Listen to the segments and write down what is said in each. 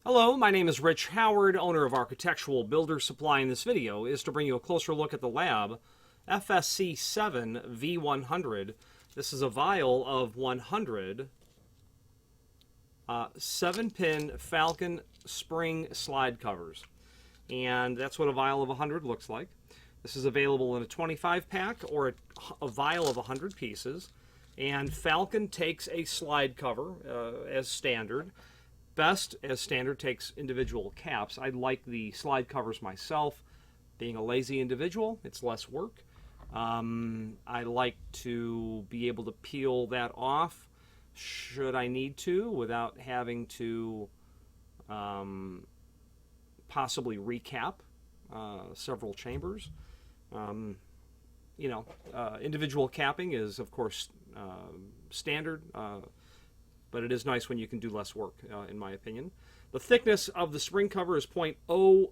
Hello, my name is Rich Howard, owner of Architectural Builder Supply. In this video is to bring you a closer look at the lab FSC7V100. This is a vial of 100 7-pin Falcon spring slide covers. And that's what a vial of 100 looks like. This is available in a 25 pack or a vial of 100 pieces. And Falcon takes a slide cover as standard. Best, as standard, takes individual caps. I like the slide covers myself. Being a lazy individual, it's less work. I like to be able to peel that off should I need to without having to possibly recap several chambers. Individual capping is, of course, standard. But it is nice when you can do less work, in my opinion. The thickness of the spring cover is 0.01,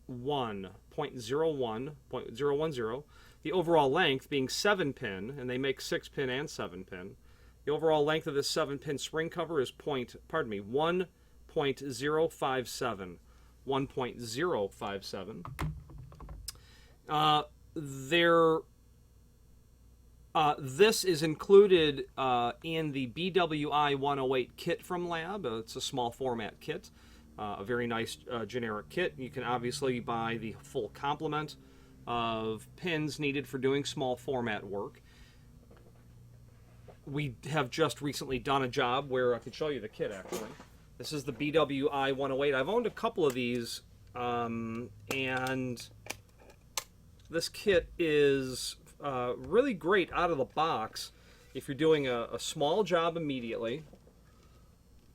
0.10. The overall length being 7-pin, and they make 6-pin and 7-pin. The overall length of this 7-pin spring cover is 1.057. 1.057. This is included in the BWI 108 kit from Lab. It's a small format kit, a very nice generic kit. You can obviously buy the full complement of pins needed for doing small format work. We have just recently done a job where I can show you the kit actually. This is the BWI 108. I've owned a couple of these, and this kit is really great out of the box if you're doing a small job immediately.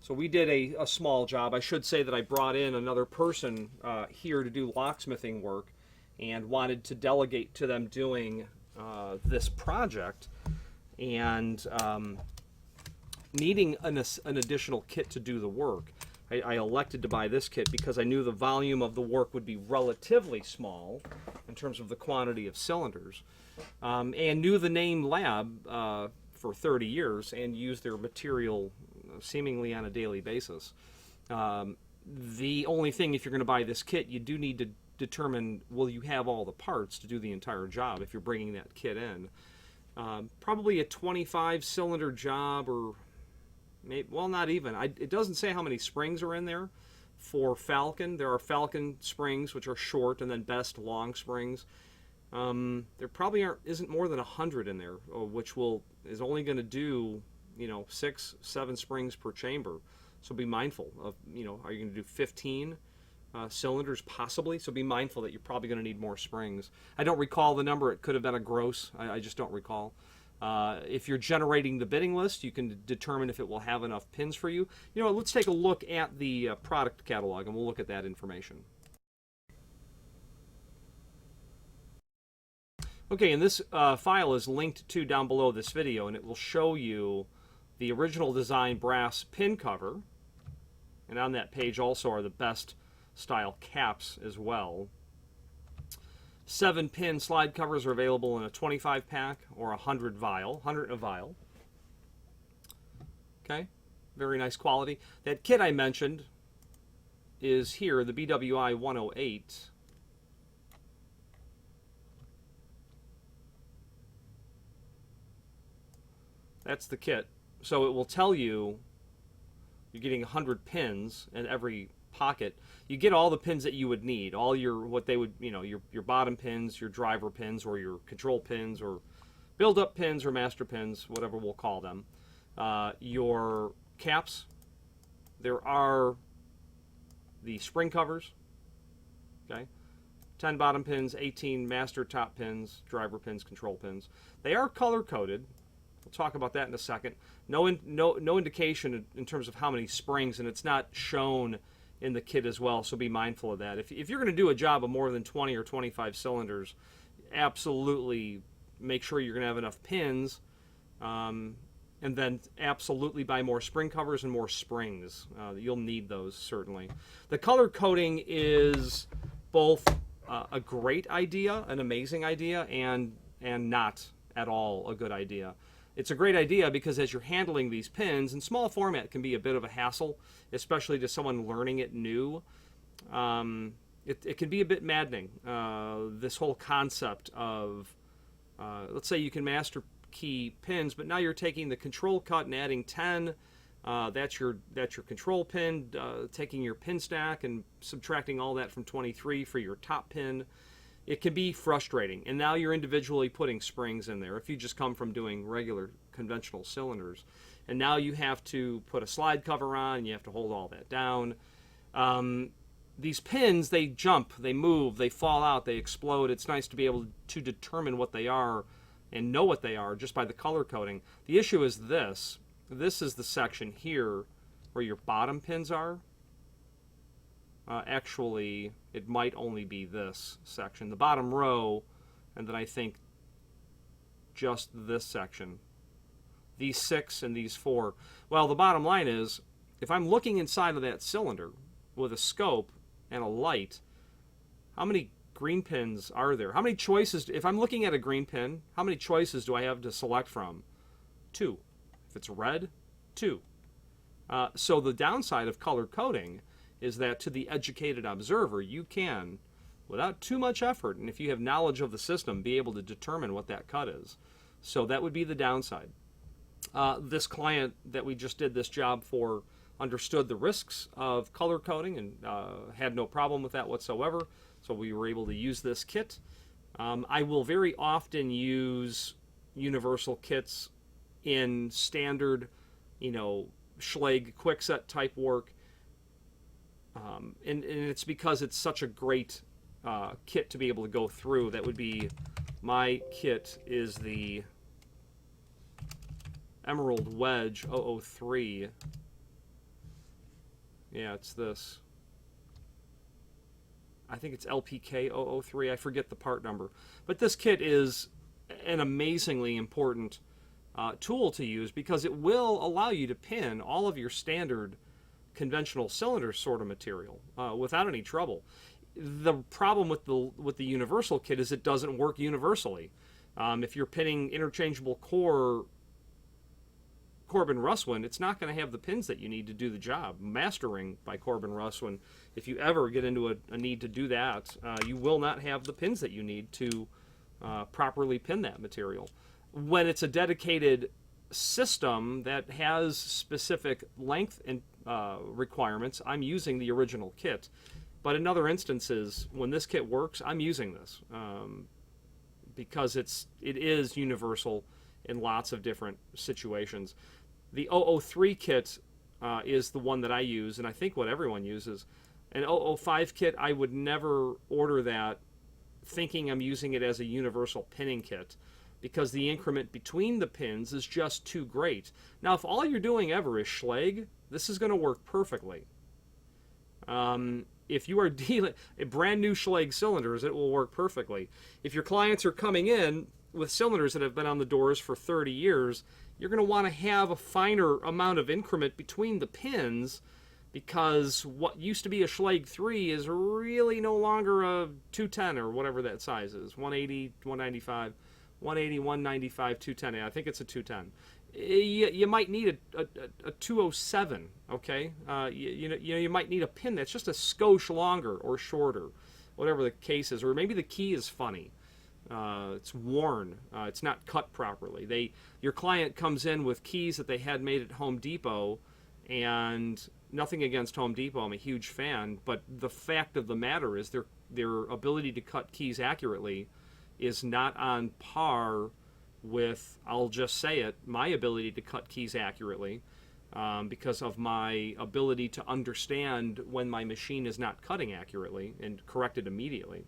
So we did a small job. I should say that I brought in another person here to do locksmithing work and wanted to delegate to them doing this project, and needing an additional kit to do the work. I elected to buy this kit because I knew the volume of the work would be relatively small in terms of the quantity of cylinders. And knew the name Lab for 30 years and used their material seemingly on a daily basis. The only thing, if you're going to buy this kit, you do need to determine, will you have all the parts to do the entire job if you're bringing that kit in. Probably a 25-cylinder job, or maybe, well, not even. It doesn't say how many springs are in there for Falcon. There are Falcon springs, which are short, and then Best long springs. There probably isn't more than 100 in there, which is only going to do 6-7 springs per chamber. So be mindful of, are you going to do 15 cylinders possibly? So be mindful that you're probably going to need more springs. I don't recall the number. It could have been a gross. I just don't recall. If you're generating the bidding list, you can determine if it will have enough pins for you. Let's take a look at the product catalog, and we'll look at that information. Okay, and this file is linked to down below this video, and it will show you the original design brass pin cover. And on that page also are the best style caps as well. 7-pin slide covers are available in a 25 pack or 100 vial, 100 in a vial. Okay, very nice quality. That kit I mentioned is here, the BWI 108. That's the kit. So it will tell you you're getting 100 pins in every pocket. You get all the pins that you would need, all your, what they would, your bottom pins, your driver pins, or your control pins, or build-up pins, or master pins, whatever we'll call them. Your caps. There are the spring covers. Okay, 10 bottom pins, 18 master top pins, driver pins, control pins. They are color-coded. We'll talk about that in a second. No indication in terms of how many springs, and it's not shown in the kit as well, so be mindful of that. If you're going to do a job of more than 20 or 25 cylinders, absolutely make sure you're going to have enough pins, and then absolutely buy more spring covers and more springs. You'll need those, certainly. The color coding is both a great idea, an amazing idea, and not at all a good idea. It's a great idea because as you're handling these pins, in small format can be a bit of a hassle, especially to someone learning it new. It can be a bit maddening, this whole concept of, let's say you can master key pins, but now you're taking the control cut and adding 10. That's your control pin, taking your pin stack and subtracting all that from 23 for your top pin. It can be frustrating, and now you're individually putting springs in there if you just come from doing regular conventional cylinders. And now you have to put a slide cover on, and you have to hold all that down. These pins, they jump, they move, they fall out, they explode. It's nice to be able to determine what they are and know what they are just by the color coding. The issue is this. This is the section here where your bottom pins are. Actually, it might only be this section, the bottom row, and then I think just this section. These 6 and these 4. Well, the bottom line is, if I'm looking inside of that cylinder with a scope and a light, how many green pins are there? How many choices, if I'm looking at a green pin, how many choices do I have to select from? 2. If it's red, 2. So the downside of color coding is that to the educated observer, you can, without too much effort, and if you have knowledge of the system, be able to determine what that cut is. So that would be the downside. This client that we just did this job for understood the risks of color coding and had no problem with that whatsoever, so we were able to use this kit. I will very often use universal kits in standard, Schlage quickset type work. And it's because it's such a great kit to be able to go through. That would be, my kit is the Emerald Wedge 003. Yeah, it's this. I think it's LPK 003. I forget the part number. But this kit is an amazingly important tool to use because it will allow you to pin all of your standard conventional cylinder sort of material without any trouble. The problem with the universal kit is it doesn't work universally. If you're pinning interchangeable core Corbin Russwin, it's not going to have the pins that you need to do the job. Mastering by Corbin Russwin, if you ever get into a need to do that, you will not have the pins that you need to properly pin that material. When it's a dedicated system that has specific length and requirements, I'm using the original kit. But in other instances, when this kit works, I'm using this because it is universal in lots of different situations. The 003 kit is the one that I use, and I think what everyone uses. An 005 kit, I would never order that thinking I'm using it as a universal pinning kit, because the increment between the pins is just too great. Now, if all you're doing ever is Schlage, this is going to work perfectly. If you are dealing brand new Schlage cylinders, it will work perfectly. If your clients are coming in with cylinders that have been on the doors for 30 years, you're going to want to have a finer amount of increment between the pins, because what used to be a Schlage 3 is really no longer a 210 or whatever that size is, 180, 195. 180, 195, 210. I think it's a 210. You might need a 207, okay? You might need a pin that's just a skosh longer or shorter, whatever the case is. Or maybe the key is funny. It's worn. It's not cut properly. Your client comes in with keys that they had made at Home Depot, and nothing against Home Depot. I'm a huge fan. But the fact of the matter is their ability to cut keys accurately is not on par with, I'll just say it, my ability to cut keys accurately, because of my ability to understand when my machine is not cutting accurately and correct it immediately.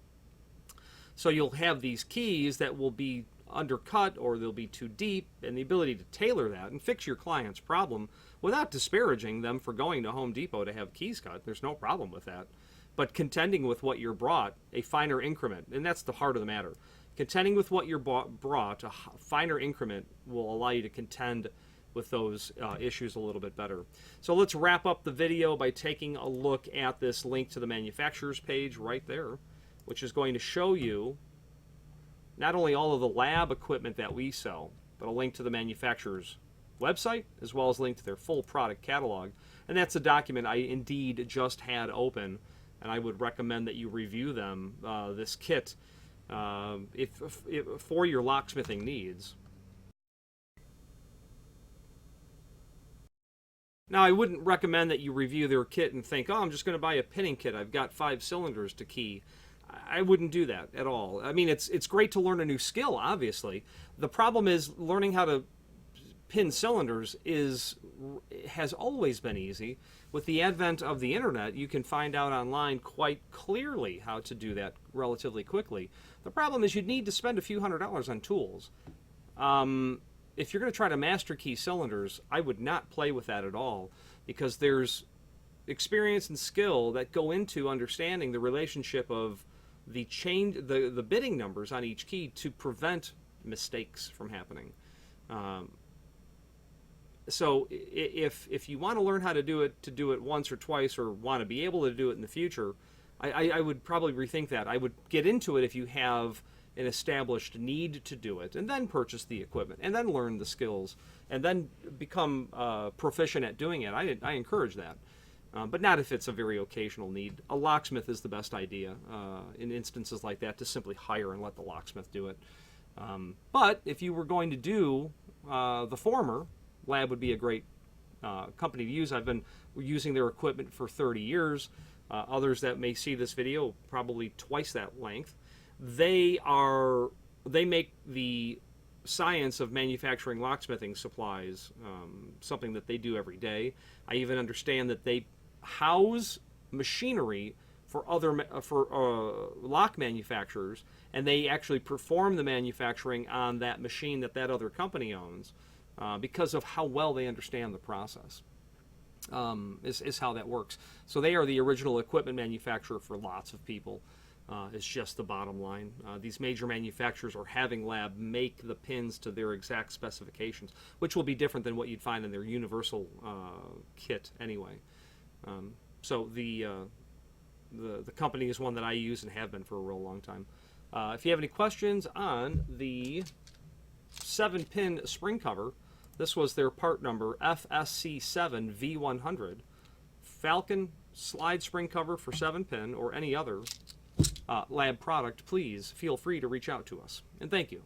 So you'll have these keys that will be undercut or they'll be too deep, and the ability to tailor that and fix your client's problem without disparaging them for going to Home Depot to have keys cut. There's no problem with that. But contending with what you're brought, a finer increment, and that's the heart of the matter. Contending with what you're brought, a finer increment will allow you to contend with those issues a little bit better. So let's wrap up the video by taking a look at this link to the manufacturer's page right there, which is going to show you not only all of the lab equipment that we sell, but a link to the manufacturer's website, as well as a link to their full product catalog. And that's a document I indeed just had open, and I would recommend that you review them, this kit, if for your locksmithing needs. Now, I wouldn't recommend that you review their kit and think, oh, I'm just going to buy a pinning kit. I've got 5 cylinders to key. I wouldn't do that at all. I mean, it's great to learn a new skill, obviously. The problem is learning how to pin cylinders has always been easy. With the advent of the internet, you can find out online quite clearly how to do that relatively quickly. The problem is you'd need to spend a few $100s on tools. If you're going to try to master key cylinders, I would not play with that at all, because there's experience and skill that go into understanding the relationship of the bidding numbers on each key to prevent mistakes from happening. So if you want to learn how to do it once or twice, or want to be able to do it in the future, I would probably rethink that. I would get into it if you have an established need to do it, and then purchase the equipment, and then learn the skills, and then become proficient at doing it. I encourage that, but not if it's a very occasional need. A locksmith is the best idea in instances like that, to simply hire and let the locksmith do it. But if you were going to do the former, Lab would be a great company to use. I've been using their equipment for 30 years. Others that may see this video, probably twice that length. They make the science of manufacturing locksmithing supplies something that they do every day. I even understand that they house machinery for lock manufacturers, and they actually perform the manufacturing on that machine that other company owns, because of how well they understand the process. Is how that works. So they are the original equipment manufacturer for lots of people. Is just the bottom line. These major manufacturers are having Lab make the pins to their exact specifications, which will be different than what you'd find in their universal kit anyway. So the company is one that I use and have been for a real long time. If you have any questions on the 7-pin spring cover, this was their part number FSC7V100 Falcon slide spring cover for 7-pin, or any other Lab product, please feel free to reach out to us. And thank you.